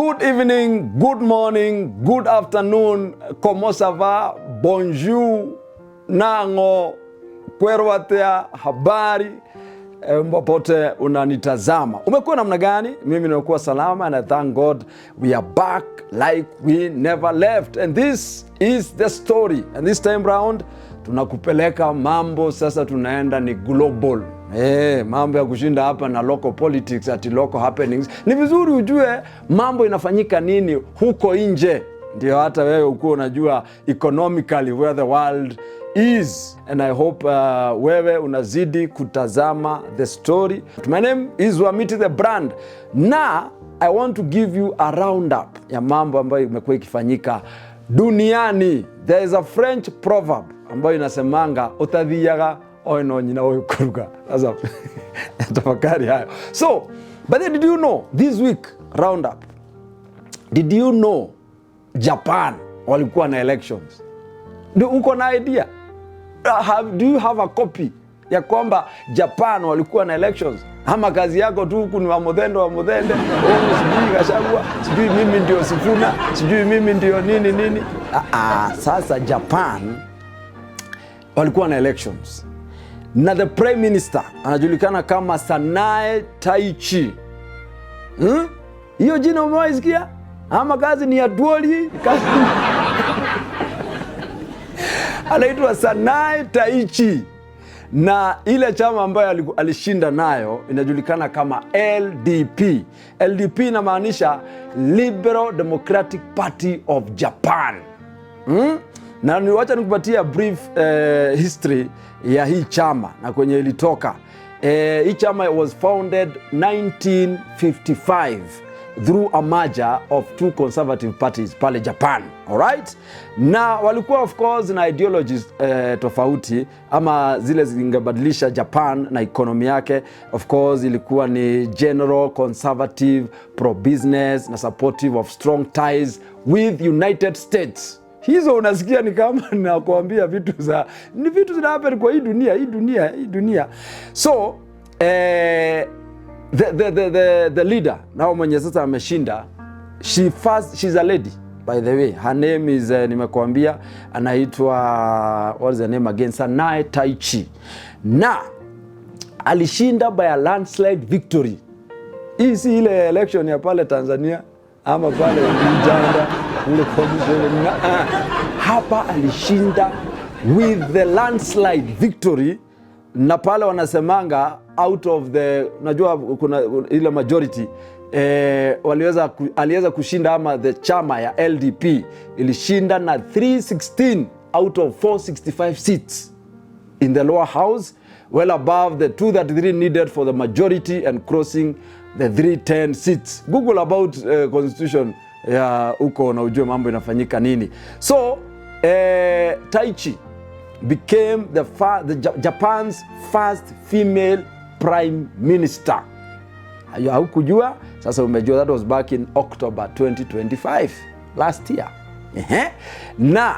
Good evening, good morning, good afternoon, comment ça va, bonjour, nango, kwerwatea, habari, popote unanitazama. Umekuwa namna gani? Mimi nimekuwa salama and I thank God we are back like we never left. And this is the story. And this time round, tunakupeleka mambo sasa tunaenda ni global. Mambo ya kushinda hapa na local politics ati local happenings. Ni vizuri ujue mambo inafanyika nini huko nje. Ndio hata wewe ukuwa unajua economically where the world is. And I hope wewe unazidi kutazama the story. My name is Wamiti the Brand. Na I want to give you a roundup ya mambo ambayo imekuwa ikifanyika duniani. There is a French proverb ambayo inasemanga utadhiyaga oino nyina oikuruga. Sasa tafakari hayo. So, but then did you know this week roundup? Did you know Japan walikuwa na elections? Uko na idea? Do you have a copy ya kwamba Japan walikuwa na elections? Ama kazi yako tu huku ni wa modende, sijui Gachagua, sijui mimi ndio Sifuna, sijui mimi ndio nini. Sasa Japan walikuwa na elections. Na the prime minister anajulikana kama Sanae Taichi. Hiyo jina umewaisikia? Ama kazi ni ya Duoli? Anaitwa Sanae Taichi. Na ile chama ambayo alishinda nayo inajulikana kama LDP. LDP inamaanisha Liberal Democratic Party of Japan. Na niwacha nikupatia brief history ya hii chama na kwenye ilitoka. Hii chama was founded 1955 through a merger of two conservative parties pale Japan. Alright? Na walikuwa of course na ideologies tofauti ama zile zingebadilisha Japan na ekonomi yake. Of course ilikuwa ni general, conservative, pro-business na supportive of strong ties with United States. Hizo unasikia ni kama nakuambia vitu zina happen kwa hii dunia. So, the leader, nao mwenye sasa ameshinda, she's a lady, by the way. Her name is, nimekuambia, anaitwa, what is the name again? Sanae Taichi. Na, alishinda by a landslide victory. Hii si ile election ya pale Tanzania, ama pale Uganda, hapa alishinda with the landslide victory. Na pale wanasemanga out of the, najua kuna ile majority, aliweza kushinda ama the chama ya LDP ilishinda na 316 out of 465 seats in the lower house, well above the 233 needed for the majority and crossing the 310 seats. Google about constitution ya uko na ujue mambo inafanyika nini. So, Taichi became Japan's first female prime minister. Haukujua? Sasa umejua. That was back in October 2025, last year. Na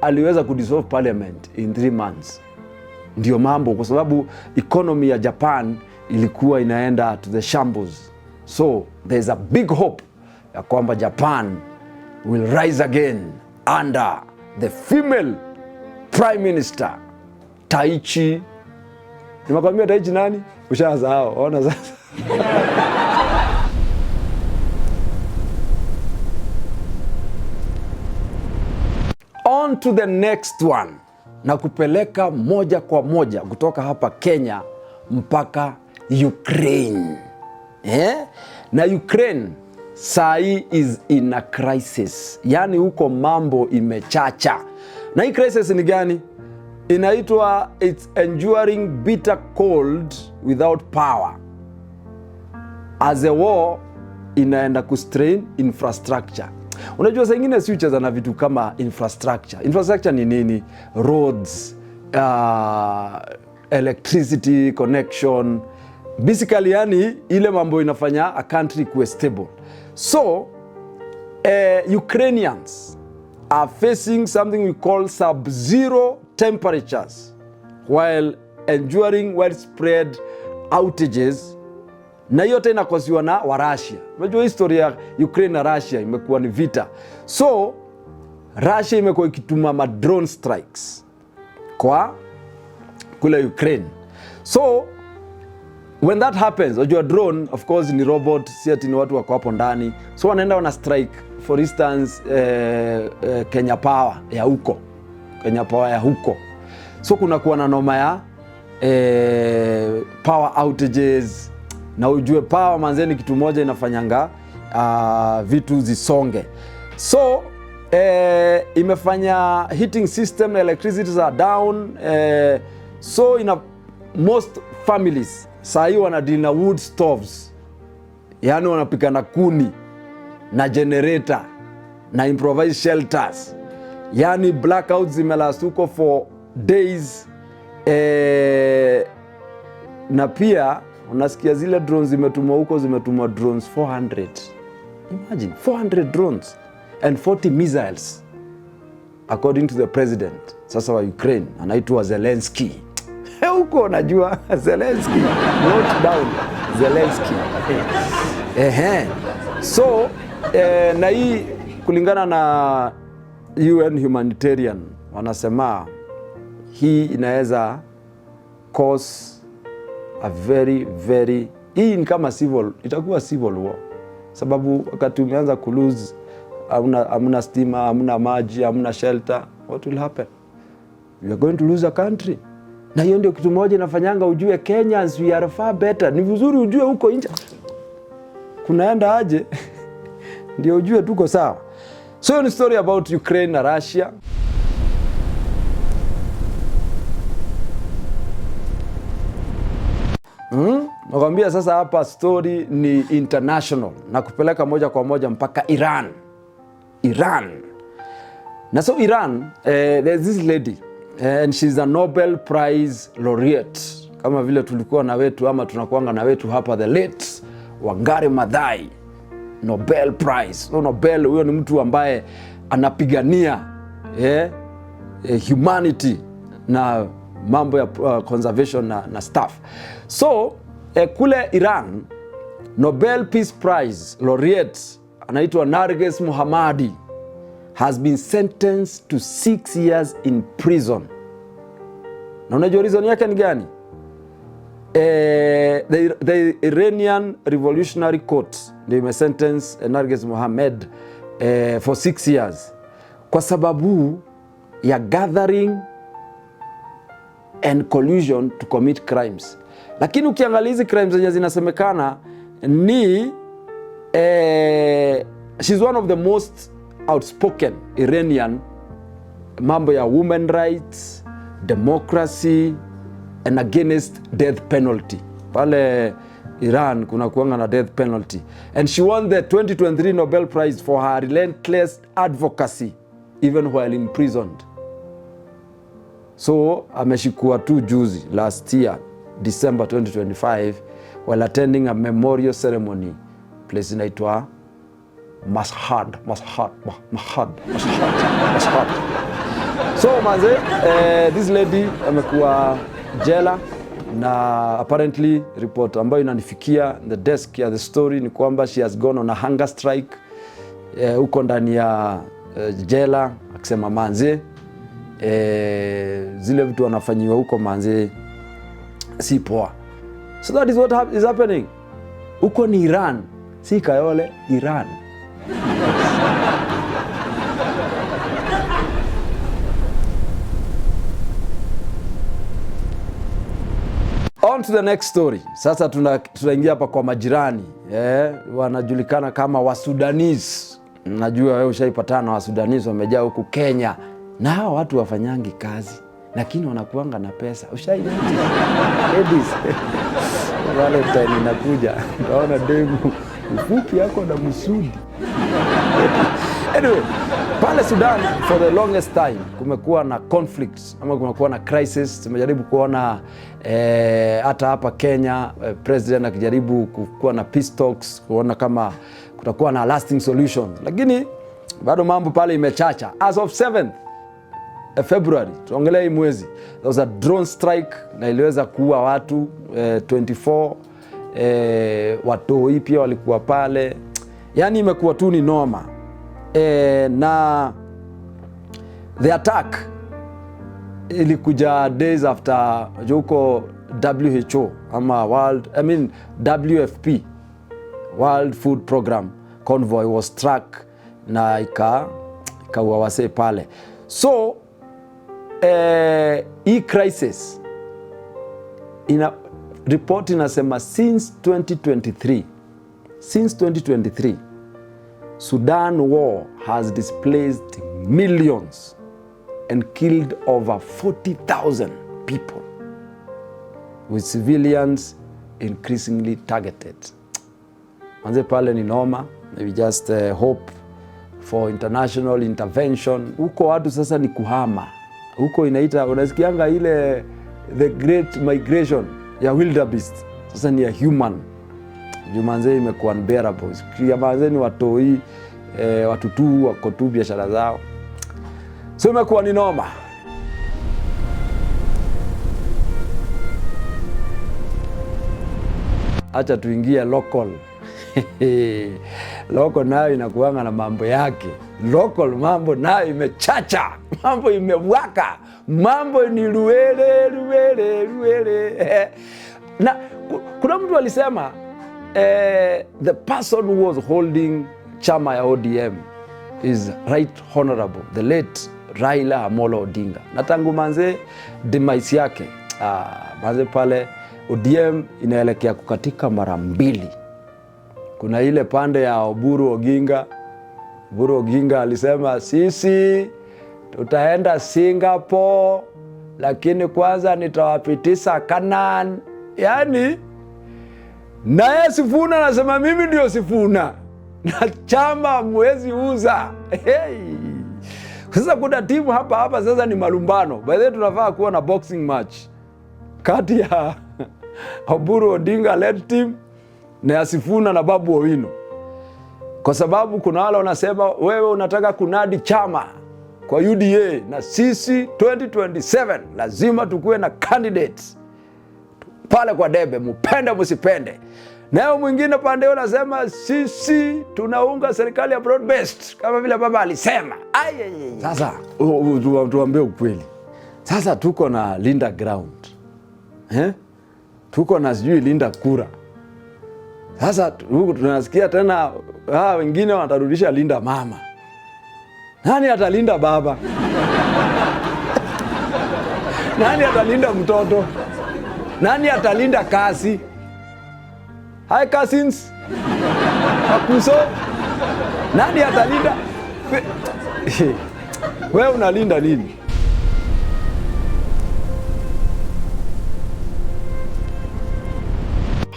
aliweza kudissolve parliament in 3 months. Ndio mambo, kwa sababu economy ya Japan ilikuwa inaenda to the shambles. So there's a big hope ya kwamba Japan will rise again under the female prime minister Taichi. Nimekwambia Taichi nani? Ushasahau. Ona sasa. On to the next one. Na kupeleka moja kwa moja kutoka hapa Kenya mpaka Ukraine. Na Ukraine sai is in a crisis. Yani huko mambo imechacha. Na hii crisis ni gani? Inaitwa it's enduring bitter cold without power. As a war inaenda kustrain infrastructure. Unajua saa ingine si ucheza na vitu kama infrastructure. Infrastructure ni nini? Roads, electricity connection. Basically yani ile mambo inafanya a country kuwe stable. So, Ukrainians are facing something we call sub-zero temperatures while enduring widespread outages na yote inakosiwa na wa Russia. Unajua historia ya Ukraine na Russia imekuwa ni vita. So Russia imekuwa ikituma ma drone strikes kwa kule Ukraine. So when that happens, unajua drone of course ni robot, si ati ni watu wako hapo ndani. So wanaenda wana strike for instance Kenya Power ya huko. Kenya Power ya huko. So kuna kuwa na noma ya power outages, na ujue power manzeni kitu moja inafanyanga vitu zisonge. So imefanya heating system na electricity are down. So most families saa hii wanadeal na wood stoves, yani wanapika na kuni na generator na improvised shelters, yani blackouts zimelast huko for days. Na pia unasikia zile drones zimetumwa huko, zimetumwa drones 400. Imagine 400 drones and 40 missiles according to the president sasa wa Ukraine, anaitwa Zelensky. Huko unajua Zelensky, note down Zelensky. So na hii kulingana na UN humanitarian wanasema hii inaweza cause a very hii ni kama itakuwa civil war, sababu wakati umeanza kulose, hamna stima, hamna maji, hamna shelter, what will happen? We are going to lose a country. Na hiyo ndio kitu moja inafanyanga ujue Kenyans we are far better. Ni vizuri ujue huko nje kunaenda aje ndio ujue tuko sawa. So ni story about Ukraine na Russia. Nakwambia sasa hapa story ni international na kupeleka moja kwa moja mpaka Iran. Na so Iran, there's this lady and she's a Nobel Prize laureate. Kama vile tulikuwa na wetu ama tunakuanga na wetu hapa, the late Wangari Maathai, Nobel Prize. So Nobel, huyo ni mtu ambaye anapigania humanity na mambo ya conservation na stuff. So kule Iran, Nobel Peace Prize laureate anaitwa Narges Mohammadi has been sentenced to 6 years in prison. Na unajua reason yake ni gani? The Iranian Revolutionary Court ndio imesentence Narges Mohammadi for 6 years kwa sababu ya gathering and collusion to commit crimes. Lakini ukiangalia hizi crimes zenye zinasemekana ni she's one of the most outspoken Iranian, mambo ya women rights, democracy and against death penalty. Pale Iran kuna kuanga na death penalty. And she won the 2023 Nobel Prize for her relentless advocacy even while imprisoned. So ameshikua tu juzi last year December 2025 while attending a memorial ceremony place inaitwa Mashhad. So manze, this lady amekuwa jela na apparently report ambayo inanifikia the desk ya the story ni kwamba she has gone on a hunger strike huko ndani ya jela, akisema manze zile vitu wanafanyiwa huko manze si poa. So that is what is happening. Huko ni Iran, si Kayole, Iran. On to the next story. Sasa tunaingia hapa kwa majirani. Wanajulikana kama Wasudanese. Najua wewe ushaipatana na Wasudanese, wamejaa huku Kenya. Na hao watu wafanyangi kazi, lakini wanakuanga na pesa. Ushainotice? Ladies. Valentine inakuja. Naona demu ufupi yako na msudi. Anyway, pale Sudan for the longest time kumekuwa na conflicts ama kumekuwa na crisis. Tumejaribu kuona hata hapa Kenya president akijaribu kuwa na peace talks, kuona kama kutakuwa na lasting solutions, lakini bado mambo pale imechacha. As of 7th February, tuongelea hii mwezi, there was a drone strike na iliweza kuua watu 24 watoi pia walikuwa pale, yani imekuwa tu ni noma. Na the attack ilikuja days after juko WHO ama WFP, World Food Program convoy was struck na ikaua wasee pale. So hii crisis report inasema since 2023 Sudan war has displaced millions and killed over 40,000 people, with civilians increasingly targeted. Manze pale ni noma. We just hope for international intervention. Huko watu sasa ni kuhama. Huko inaita, unasikianga ile the great migration ya wildebeest. Sasa ni ya human. Jumanze imekuwa unbearable. Sikia manze ni watoi, watu tu wako tu biashara zao. So imekuwa ni noma. Acha tuingie local. Local nayo inakuanga na mambo yake. Local mambo nayo imechacha, mambo imewaka, mambo ni luele. Na kuna mtu alisema the person who was holding chama ya ODM is Right Honorable the late Raila Amolo Odinga. Na tangu manze demise yake, manze pale ODM inaelekea kukatika mara mbili. Kuna ile pande ya Oburu Oginga. Oburu Oginga alisema sisi tutaenda Singapore, lakini kwanza nitawapitisha Canaan. Yani naye Sifuna anasema mimi ndio Sifuna na chama mwezi uza. Sasa kuna timu hapa sasa ni malumbano. By the way tunafaa kuwa na boxing match kati ya Oburu Odinga led team na ya Sifuna na Babu Owino. Kwa sababu kuna wale wanasema wewe unataka kunadi chama kwa UDA na sisi 2027 lazima tukue na candidates pale kwa debe, mupende musipende. Nao mwingine pande yao anasema sisi tunaunga serikali ya broad based kama vile baba alisema. Sasa tuambie ukweli. Sasa tuko na Linda ground. Tuko na sijui Linda kura. Sasa tunasikia tena wengine watarudisha Linda mama. Nani atalinda baba? Nani atalinda mtoto? Nani atalinda kasi? Hi cousins. Akuso. Nani atalinda? Wewe unalinda nini?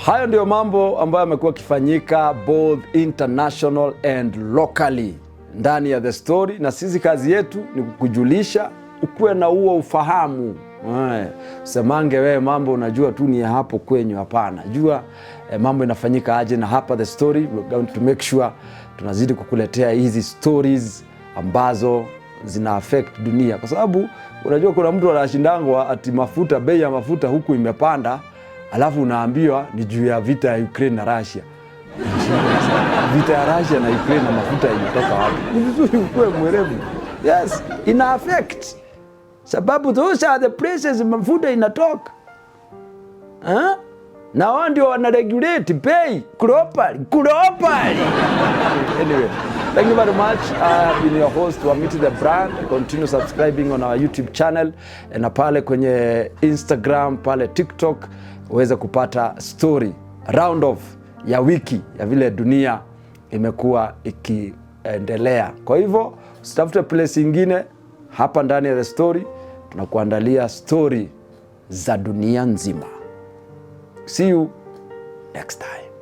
Hayo ndio mambo ambayo yamekuwa kifanyika both international and locally ndani ya The Story, na sisi kazi yetu ni kukujulisha ukuwe na huo ufahamu. Semange wewe mambo unajua tu ni hapo kwenyu, hapana. Jua mambo inafanyika aje, na hapa The Story we're going to make sure tunazidi kukuletea hizi stories ambazo zina affect dunia, kwa sababu unajua kuna mtu anashindangwa ati mafuta, bei ya mafuta huku imepanda, alafu unaambiwa ni juu ya vita ya Ukraine na Russia. Vita ya Russia na Ukraine na mafuta imetoka wapi? Ni vizuri ukue mwerevu. Yes, ina affect. Sababu those are the places mafuta inatoka. Na wao ndio wana regulate bei globally. Anyway, thank you very much. I have been your host, Wamiti the Brand. Continue subscribing on our YouTube channel na pale kwenye Instagram, pale TikTok uweze kupata story round off ya wiki ya vile dunia imekuwa ikiendelea. Kwa hivyo usitafute place ingine, hapa ndani ya The Story tunakuandalia story za dunia nzima. See you next time.